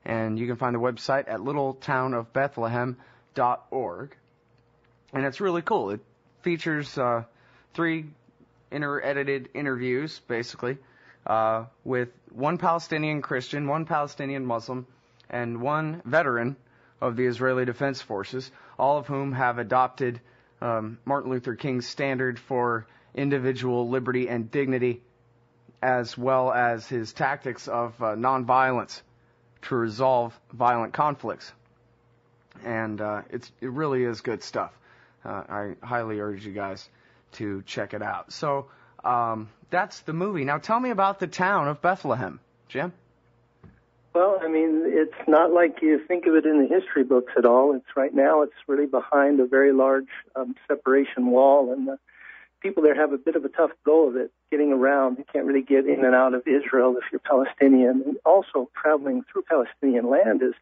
And you can find the website at littletownofbethlehem.org. And it's really cool. It features 3 edited interviews, basically, with 1 Palestinian Christian, 1 Palestinian Muslim, and 1 veteran of the Israeli Defense Forces, all of whom have adopted Martin Luther King's standard for individual liberty and dignity, as well as his tactics of nonviolence to resolve violent conflicts. And it really is good stuff. I highly urge you guys to check it out. So that's the movie. Now tell me about the town of Bethlehem, Jim. Well, I mean, it's not like you think of it in the history books at all. It's right now, it's really behind a very large separation wall, and the people there have a bit of a tough go of it getting around. You can't really get in and out of Israel if you're Palestinian. And also traveling through Palestinian land is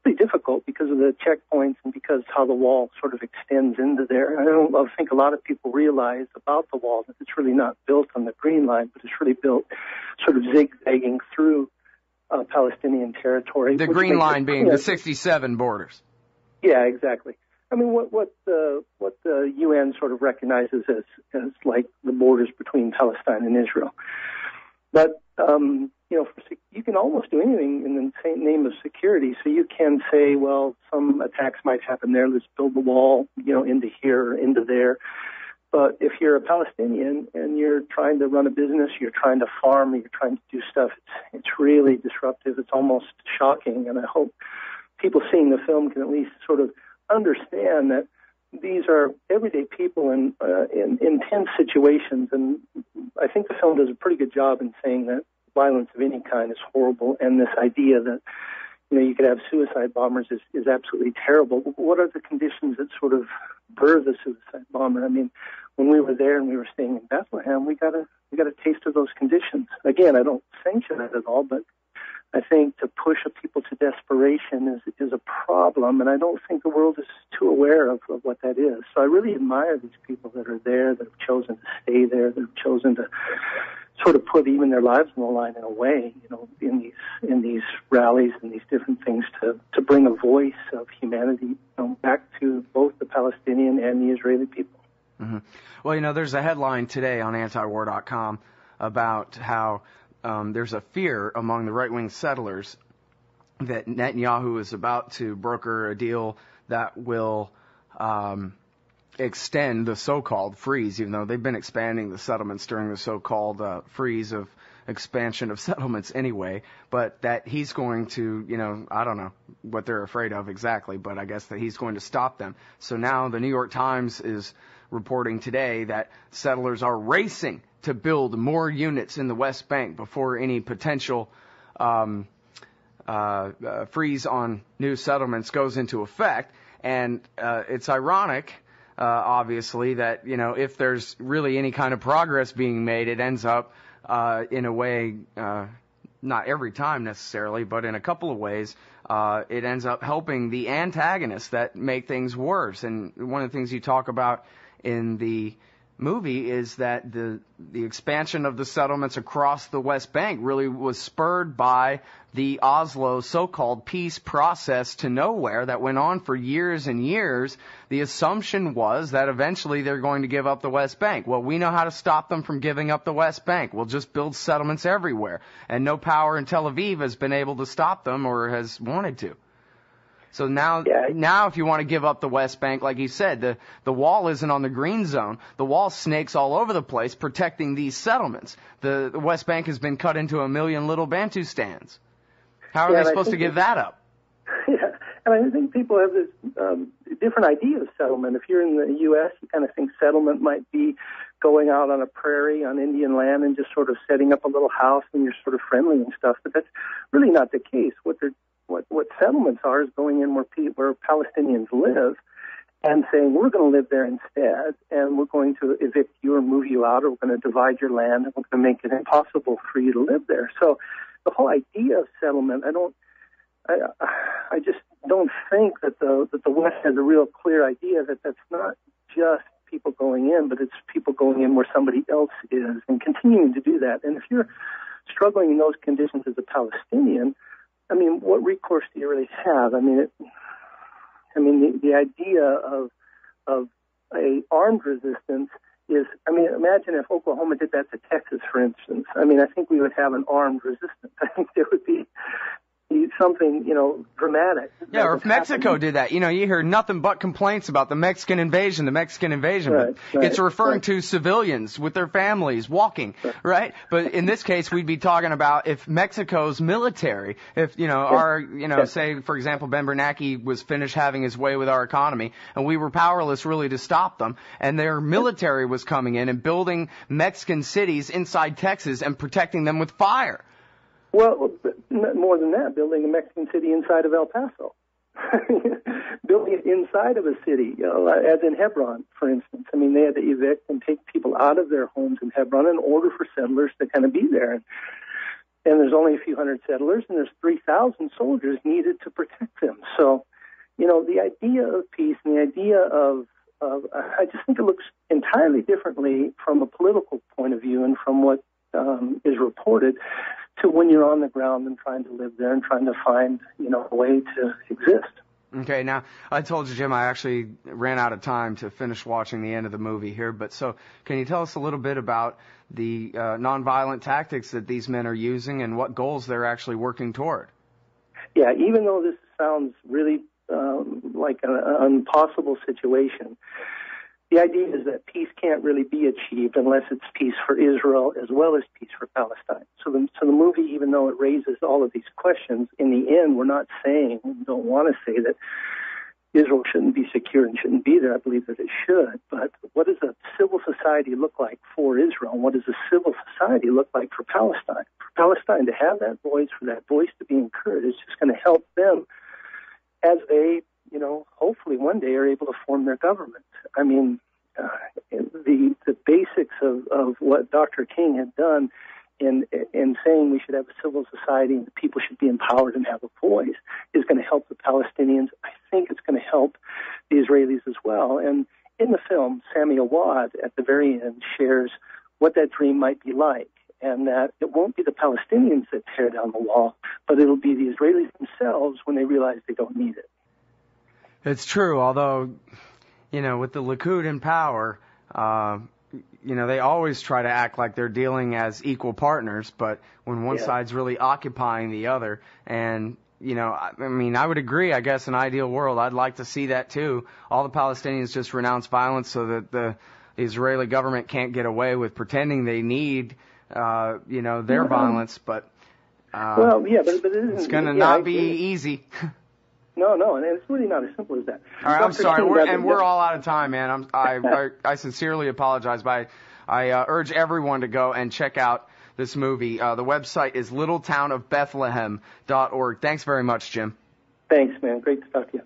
pretty difficult because of the checkpoints and because how the wall sort of extends into there. I think a lot of people realize about the wall that it's really not built on the Green Line, but it's really built sort of zigzagging through Palestinian territory. The Green Line being the 67 borders. Yeah, exactly. I mean, what the UN sort of recognizes as like the borders between Palestine and Israel. But you can almost do anything in the same name of security. So you can say, well, some attacks might happen there. Let's build the wall, into here or into there. But if you're a Palestinian and you're trying to run a business, you're trying to farm, you're trying to do stuff, it's really disruptive. It's almost shocking. And I hope people seeing the film can at least sort of understand that these are everyday people in intense situations. And I think the film does a pretty good job in saying that violence of any kind is horrible, and this idea that you could have suicide bombers is absolutely terrible. What are the conditions that sort of birth a suicide bomber? I mean, when we were there and we were staying in Bethlehem, we got a taste of those conditions. Again, I don't sanction it at all, but I think to push people to desperation is a problem, and I don't think the world is too aware of what that is. So I really admire these people that are there, that have chosen to stay there, that have chosen to sort of put even their lives on the line in a way, in these rallies and these different things to bring a voice of humanity back to both the Palestinian and the Israeli people. Mm-hmm. Well, there's a headline today on Antiwar.com about how there's a fear among the right-wing settlers that Netanyahu is about to broker a deal that will extend the so-called freeze, even though they've been expanding the settlements during the so-called freeze of expansion of settlements anyway, but that he's going to, I don't know what they're afraid of exactly, but I guess that he's going to stop them. So now the New York Times is reporting today that settlers are racing to build more units in the West Bank before any potential freeze on new settlements goes into effect. And it's ironic, obviously, that, if there's really any kind of progress being made, it ends up in a way, not every time necessarily, but in a couple of ways, it ends up helping the antagonists that make things worse. And one of the things you talk about in the movie is that the expansion of the settlements across the West Bank really was spurred by the Oslo so-called peace process to nowhere that went on for years and years. The assumption was that eventually they're going to give up the West Bank. Well, we know how to stop them from giving up the West Bank. We'll just build settlements everywhere. And no power in Tel Aviv has been able to stop them or has wanted to. So now if you want to give up the West Bank, like you said, the wall isn't on the green zone. The wall snakes all over the place protecting these settlements. The West Bank has been cut into 1 million little Bantustans. How are they supposed to give that up? Yeah, and I think people have this different idea of settlement. If you're in the U.S., you kind of think settlement might be going out on a prairie on Indian land and just sort of setting up a little house and you're sort of friendly and stuff. But that's really not the case. What settlements are is going in where Palestinians live and saying, we're going to live there instead, and we're going to evict you or move you out, or we're going to divide your land, and we're going to make it impossible for you to live there. So the whole idea of settlement, I just don't think that the West has a real clear idea that that's not just people going in, but it's people going in where somebody else is and continuing to do that. And if you're struggling in those conditions as a Palestinian, I mean, what recourse do you really have? I mean, the idea of a armed resistance is, I mean, imagine if Oklahoma did that to Texas, for instance. I mean, I think we would have an armed resistance. I think there would be something, dramatic. Yeah, or if Mexico did that, you hear nothing but complaints about the Mexican invasion. Right, but it's referring to civilians with their families walking, right? But in this case, we'd be talking about if Mexico's military, if, say, for example, Ben Bernanke was finished having his way with our economy, and we were powerless really to stop them, and their military was coming in and building Mexican cities inside Texas and protecting them with fire. Well, more than that, building a Mexican city inside of El Paso. Building it inside of a city, as in Hebron, for instance. I mean, they had to evict and take people out of their homes in Hebron in order for settlers to kind of be there. And there's only a few hundred settlers, and there's 3,000 soldiers needed to protect them. So, the idea of peace and the idea of I just think it looks entirely differently from a political point of view and from what is reported to when you're on the ground and trying to live there and trying to find, a way to exist. Okay, now, I told you, Jim, I actually ran out of time to finish watching the end of the movie here, but so can you tell us a little bit about the nonviolent tactics that these men are using and what goals they're actually working toward? Yeah, even though this sounds really like an impossible situation, the idea is that peace can't really be achieved unless it's peace for Israel as well as peace for Palestine. So the movie, even though it raises all of these questions, in the end, we're not saying, we don't want to say that Israel shouldn't be secure and shouldn't be there. I believe that it should. But what does a civil society look like for Israel? And what does a civil society look like for Palestine? For Palestine to have that voice, for that voice to be encouraged, is just going to help them as they, hopefully one day are able to form their government. I mean, the basics of what Dr. King had done in saying we should have a civil society and the people should be empowered and have a voice is going to help the Palestinians. I think it's going to help the Israelis as well. And in the film, Samuel Wad at the very end shares what that dream might be like, and that it won't be the Palestinians that tear down the wall, but it'll be the Israelis themselves when they realize they don't need it. It's true, although, with the Likud in power, they always try to act like they're dealing as equal partners, but when one side's really occupying the other, and, I would agree, I guess, in an ideal world, I'd like to see that too. All the Palestinians just renounce violence so that the Israeli government can't get away with pretending they need, their violence, but, but it's going to not be easy. No, and it's really not as simple as that. All right, I'm sorry, we're all out of time, man. I sincerely apologize, but I urge everyone to go and check out this movie. The website is littletownofbethlehem.org. Thanks very much, Jim. Thanks, man. Great to talk to you.